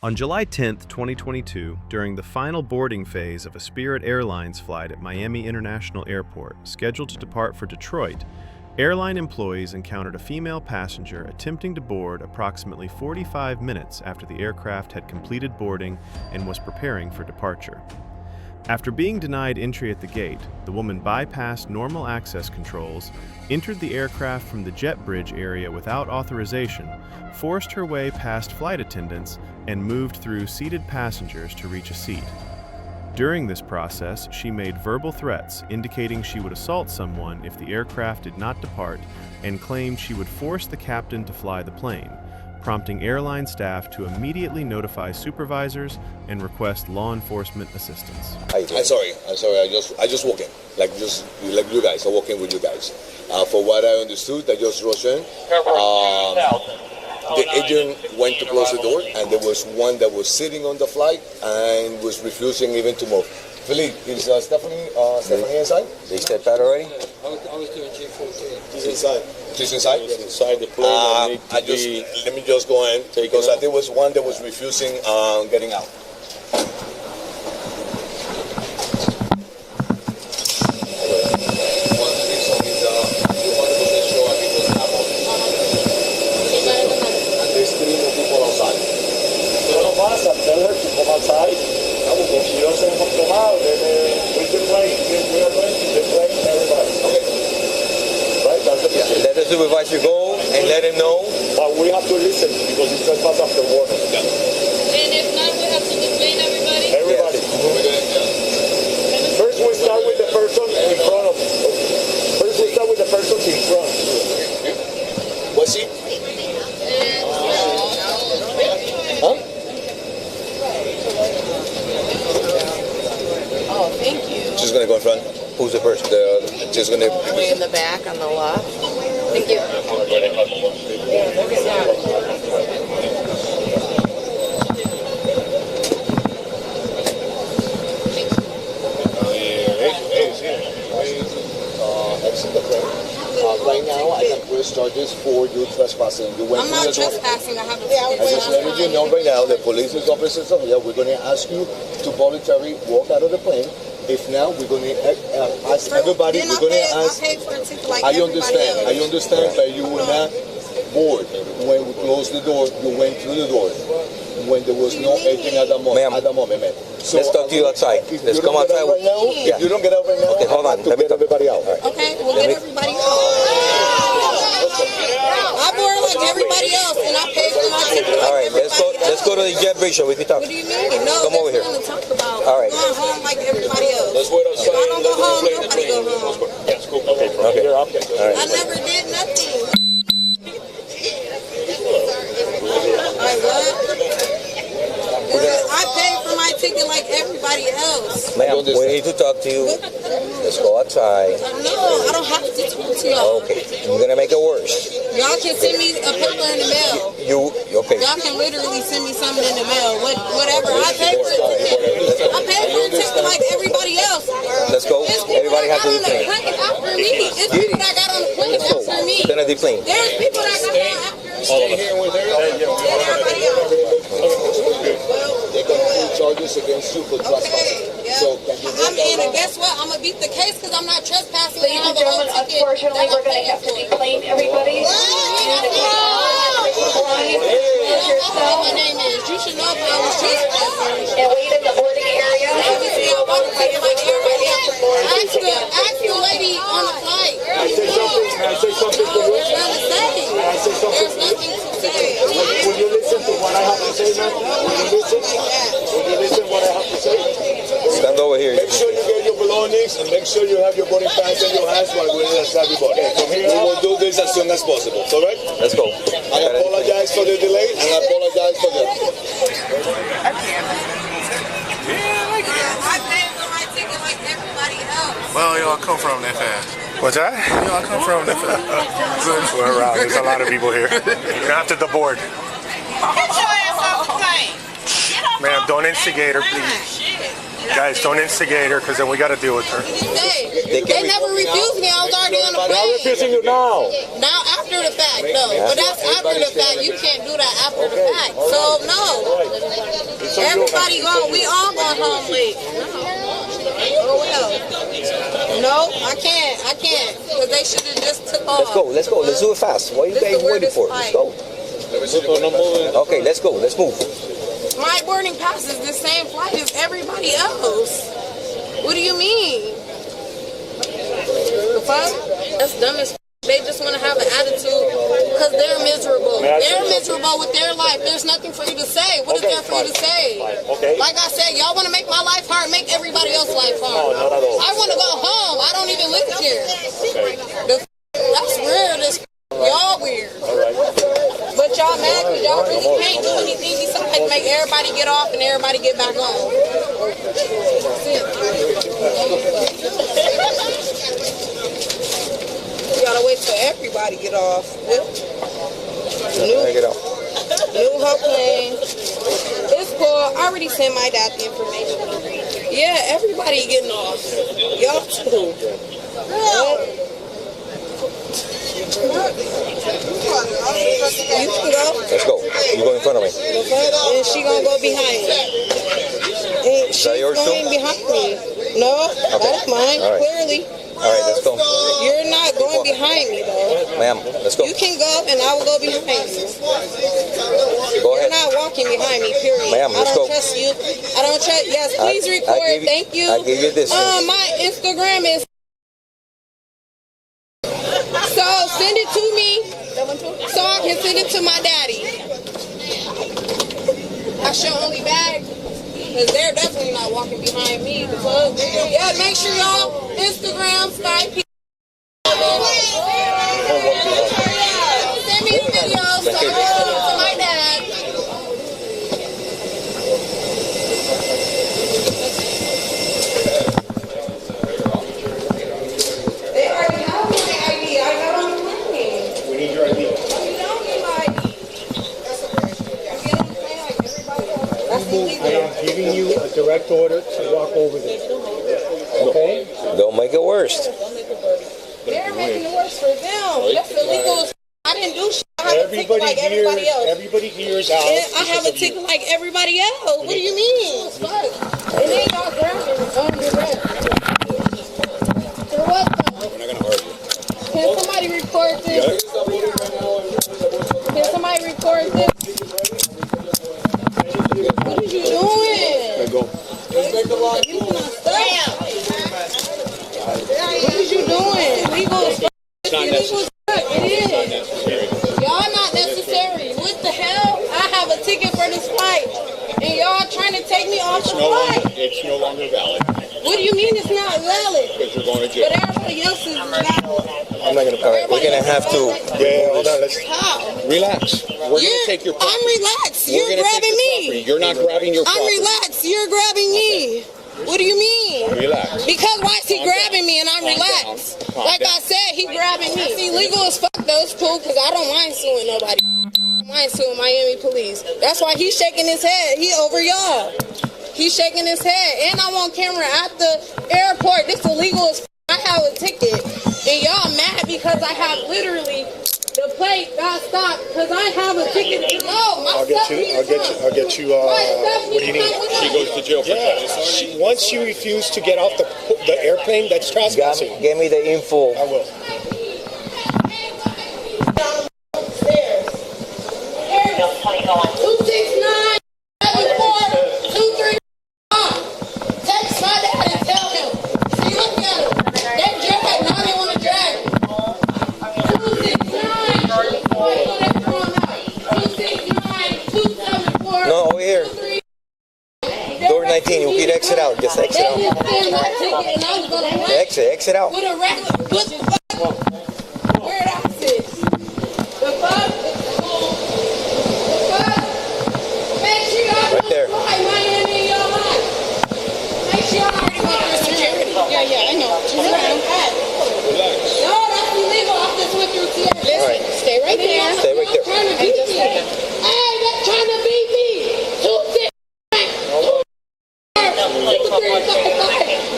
On July 10, 2022, during the final boarding phase of a Spirit Airlines flight at Miami International Airport, scheduled to depart for Detroit, airline employees encountered a female passenger attempting to board approximately 45 minutes after the aircraft had completed boarding and was preparing for departure. After being denied entry at the gate, the woman bypassed normal access controls, entered the aircraft from the jet bridge area without authorization, forced her way past flight attendants, and moved through seated passengers to reach a seat. During this process, she made verbal threats indicating she would assault someone if the aircraft did not depart, and claimed she would force the captain to fly the plane, prompting airline staff to immediately notify supervisors and request law enforcement assistance. I'm sorry. I just walk in, like you guys. I walk in with you guys. For what I understood, I just rushed in. The agent went to close the door, and there was one that was sitting on the flight and was refusing even to move. Philippe, is Stephanie inside? They stepped out already? I was doing G14. She's inside. She's inside? She's inside the plane. Let me just go in, because there was one that was refusing getting out. Supervisor go and let him know. But we have to listen because it's trespass after warning. And if not, we have to detain everybody? Everybody. Yes. First we start with the person in front of us. First we start with the person in front. What's he? Huh? Oh, thank you. She's gonna go in front. Who's the first? She's gonna Way in the back on the left. Thank you. Right now, I can press charges for you trespassing. You went I'm through not the door. trespassing. I have a I just letting you know right now, the police officers are here. We're going to ask you to voluntarily walk out of the plane. If not, we're going to ask everybody. We're going to ask. I understand, but you were not bored when we closed the door. You went through the door when there was no agent at the moment. Ma'am. So let's talk to you outside. Let's come outside. Right now, if you don't get out right now, okay, hold on. Let me get everybody out. Right. Okay, we'll get everybody out. I board like everybody else, and I pay for my ticket like all right, let's go to the jet bridge so we can talk. What do you mean? No, come over here. Talk about. All right. I'm going home like everybody else. Let's wait outside. If I don't go home, nobody go home. Yes, cool. Okay. All right. I never did nothing. Like what? I paid for my ticket like everybody else. Ma'am, we need to talk to you. Let's go outside. No, I don't have to talk to y'all. Okay, you're gonna make it worse. Y'all can send me a paper in the mail. Okay? Y'all can literally send me something in the mail. Whatever. I paid for a ticket. I paid for a ticket like everybody else. Let's go. Everybody has to be clean. After me. It's people that got on the plane after me. It's gonna be clean. There's people that got on after me. Stay here with her. Everybody else. They're going to do charges against you for trespassing. Yeah. So can you And guess what? I'm going to beat the case because I'm not trespassing. Ladies and gentlemen, unfortunately, we're going to have to deplane everybody. My name is. You should know if I was trespassing. And wait in the boarding area. Ask the lady on the flight. Can I say something to you? There's nothing to say. Will you listen to what I have to say, man? Will you listen what I have to say? Stand over here. Make sure you get your belongings and make sure you have your boarding pass in your hands while we're with everybody. We will do this as soon as possible, correct? Let's go. I apologize for the delay and I apologize for the... I paid for my ticket like everybody else. Well, y'all come from that fast. What's that? Y'all come from that fast. We're around. There's a lot of people here. You're after the board. Get your ass off the plane. Ma'am, don't instigate her, please. Guys, don't instigate her, because then we got to deal with her. They never refused me. I was already on the plane. They're refusing you now. Now, after after the fact, though. But that's after the fact. You can't do that after the fact. So, no. Everybody going, we all going home late. Oh, well. No, I can't. Because they should have just took off. Let's go. Let's do it fast. What are you guys waiting for? Let's go. Okay, let's go. Let's move. My boarding pass is the same flight as everybody else. What do you mean? The fuck? That's dumb as f. They just want to have an attitude because they're miserable. They're miserable with their life. There's nothing for you to say. What is there for you to say? Like I said, y'all want to make my life hard, make everybody else's life hard. I want to go home. I don't even live here. That's weird. Y'all weird. But y'all mad because y'all really can't do anything besides make everybody get off and everybody get back on. You gotta wait till everybody get off. New whole plane. It's cool. I already sent my dad the information. Yeah, everybody getting off. Y'all too. You can go. Let's go. You go in front of me. And she gonna go behind me. And she's going behind me. No, that's mine, clearly. All right, let's go. You're not going behind me, though. Ma'am, let's go. You can go, and I will go behind you. Go ahead. You're not walking behind me, period. Ma'am, let's go. I don't trust you. I don't trust. Yes, please record. Thank you. I give you this. My Instagram is. So send it to me, so I can send it to my daddy. That's your only bag. Because they're definitely not walking behind me. Yeah, make sure y'all Instagram, Skype. Send me a video so I can send it to my dad. They already have my ID. I got on the plane. We need your ID. You don't need my ID. That's okay. I'm getting on the plane like everybody else. That's illegal. I am giving you a direct order to walk over there. Okay? Don't make it worse. They're making it worse for them. That's illegal. I didn't do shit. I have a ticket like everybody else. Everybody here is out. And I have a ticket like everybody else. What do you mean? Fuck. And then y'all grabbing on your rest. For what though? We're not going to argue. Can somebody record this? Can somebody record this? What are you doing? Let go. You want to stop? What is you doing? Legal as fuck. Illegal as fuck. It is. Y'all not necessary. What the hell? I have a ticket for this flight, and y'all trying to take me off the flight. It's no longer valid. What do you mean it's not valid? Because you're going to jail. But everybody else is valid. I'm not gonna. We're gonna have to. Yeah, hold on. Let's How? relax. We're going to take your property. I'm relaxed. We're You're gonna take grabbing your me. property. You're not grabbing your property. I'm relaxed. You're grabbing me. What do you mean? Relax. Because why is he Calm grabbing down. me and I'm Calm relaxed? down. Calm Like down. I said, he grabbing me. It's illegal as fuck though. It's cool because I don't mind suing nobody. I don't mind suing Miami police. That's why he's shaking his head. He over y'all. He's shaking his head. And I'm on camera at the airport. This illegal as fuck. I have a ticket. And y'all mad because I have literally the plate got stopped because I have a ticket to go. I'll get you, what do you need? She goes to jail for that. Once you refuse to get off the airplane, that's trespassing. Give me the info. I will. Upstairs. 269 74 231. Text my dad and tell him. See, look at him. They drag. Now they want to drag. 269 274. No, over here. Door 19. You can exit out. Just exit out. Exit out. With a regular, what the fuck? Where did I sit? The fuck? Make sure y'all Right there. Miami in your life. Make sure y'all already went through security. Yeah, I know. No, that's illegal. I just went through security. Listen, stay right there. Stay right there. Trying to beat me. Hey, they're trying to beat me. 265.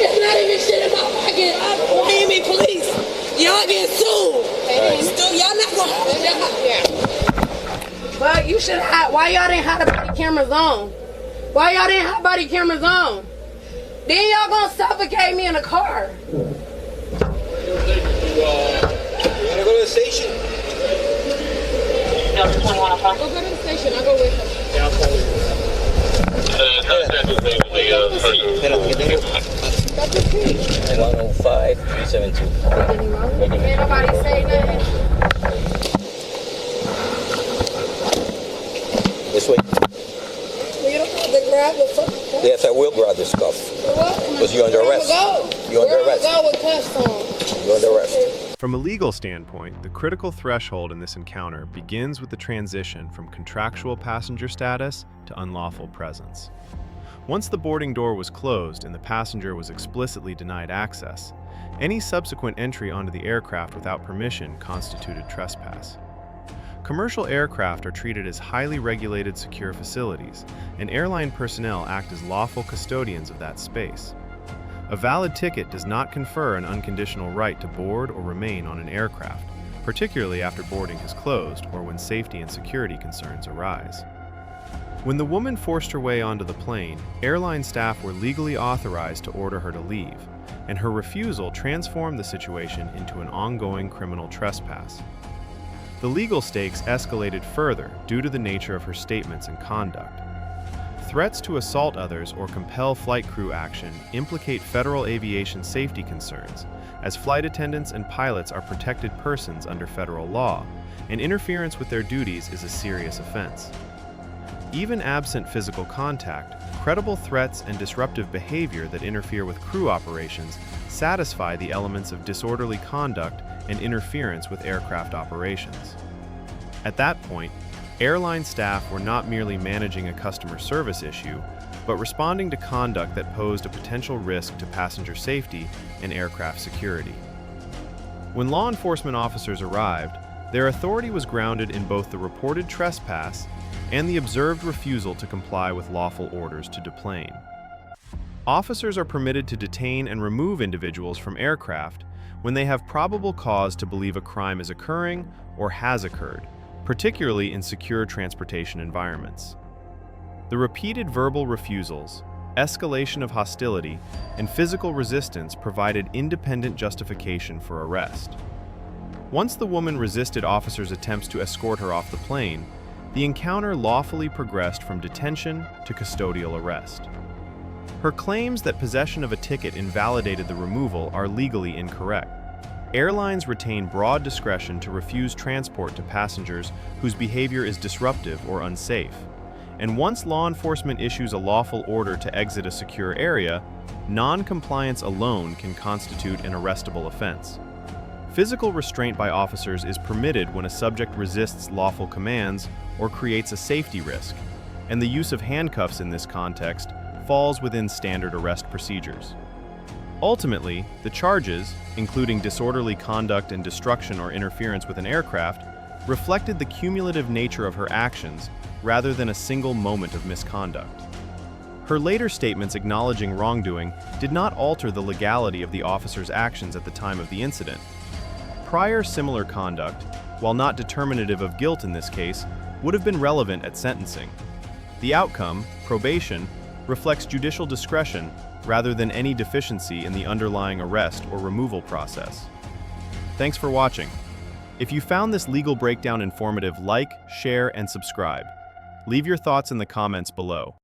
It's not even shit in my pocket. Miami police. Y'all get sued. Still, y'all not gonna. Yeah. But you should have. Why y'all didn't have the body cameras on? Why y'all didn't have body cameras on? Then y'all gonna suffocate me in a car. You wanna go to the station? No, 21 o'clock. Go to the station. I'll go with her. Yeah, I'll call you. That's the key. 105 372. Ain't nobody say nothing. This way. You don't have to grab the fucking cuff. Yes, I will grab the scuff. Because you're under arrest. You're under arrest. Go with cuffs on. You're under arrest. From a legal standpoint, the critical threshold in this encounter begins with the transition from contractual passenger status to unlawful presence. Once the boarding door was closed and the passenger was explicitly denied access, any subsequent entry onto the aircraft without permission constituted trespass. Commercial aircraft are treated as highly regulated secure facilities, and airline personnel act as lawful custodians of that space. A valid ticket does not confer an unconditional right to board or remain on an aircraft, particularly after boarding has closed or when safety and security concerns arise. When the woman forced her way onto the plane, airline staff were legally authorized to order her to leave, and her refusal transformed the situation into an ongoing criminal trespass. The legal stakes escalated further due to the nature of her statements and conduct. Threats to assault others or compel flight crew action implicate federal aviation safety concerns, as flight attendants and pilots are protected persons under federal law, and interference with their duties is a serious offense. Even absent physical contact, credible threats and disruptive behavior that interfere with crew operations satisfy the elements of disorderly conduct and interference with aircraft operations. At that point, airline staff were not merely managing a customer service issue, but responding to conduct that posed a potential risk to passenger safety and aircraft security. When law enforcement officers arrived, their authority was grounded in both the reported trespass and the observed refusal to comply with lawful orders to deplane. Officers are permitted to detain and remove individuals from aircraft when they have probable cause to believe a crime is occurring or has occurred, particularly in secure transportation environments. The repeated verbal refusals, escalation of hostility, and physical resistance provided independent justification for arrest. Once the woman resisted officers' attempts to escort her off the plane, the encounter lawfully progressed from detention to custodial arrest. Her claims that possession of a ticket invalidated the removal are legally incorrect. Airlines retain broad discretion to refuse transport to passengers whose behavior is disruptive or unsafe. And once law enforcement issues a lawful order to exit a secure area, non-compliance alone can constitute an arrestable offense. Physical restraint by officers is permitted when a subject resists lawful commands or creates a safety risk, and the use of handcuffs in this context falls within standard arrest procedures. Ultimately, the charges, including disorderly conduct and destruction or interference with an aircraft, reflected the cumulative nature of her actions rather than a single moment of misconduct. Her later statements acknowledging wrongdoing did not alter the legality of the officer's actions at the time of the incident. Prior similar conduct, while not determinative of guilt in this case, would have been relevant at sentencing. The outcome, probation, reflects judicial discretion rather than any deficiency in the underlying arrest or removal process. Thanks for watching. If you found this legal breakdown informative, like, share, and subscribe. Leave your thoughts in the comments below.